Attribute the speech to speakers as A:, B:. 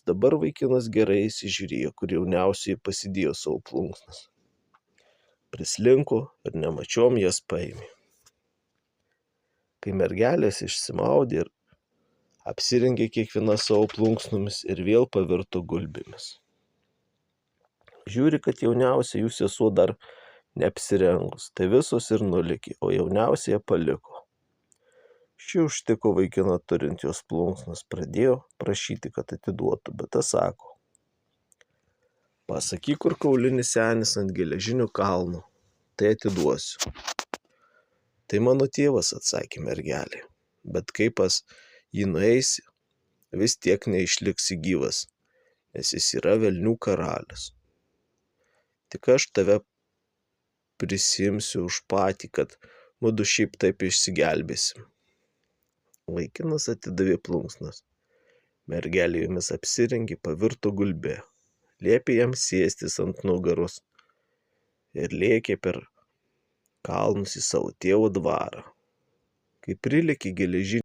A: Dabar vaikinas gerai įsižiūrėjo, kur jauniausioji pasidėjo savo plunksnas. Prislinko ir nemačiom jas paėmė. Kai mergelės išsimaudė ir apsirengė kiekviena savo plunksnomis ir vėl pavirto gulbėmis. Žiūri, kad jauniausia jų sesuo dar neapsirengus, tai visos ir nulėkė, o jauniausiąją paliko. Ši užtiko vaikiną turint jos plunksnas, pradėjo prašyti, kad atiduotų, bet tas sako: pasakyk, kur kaulinis senis ant geležinio kalno, tai atiduosiu. Tai mano tėvas, atsakė mergelė, bet kai pas jį nueisi, vis tiek neišliksi gyvas, nes jis yra velnių karalius. Tik aš tave prisimsiu už patį, kad mudu šiaip taip išsigelbėsim. Vaikinas atidavė plunksnas. Mergelė jomis apsirengė, pavirto gulbe, liepė jam sėstis ant nugaros ir lėkė per kalnus į savo tėvo dvarą. Kai prilėkė geležinį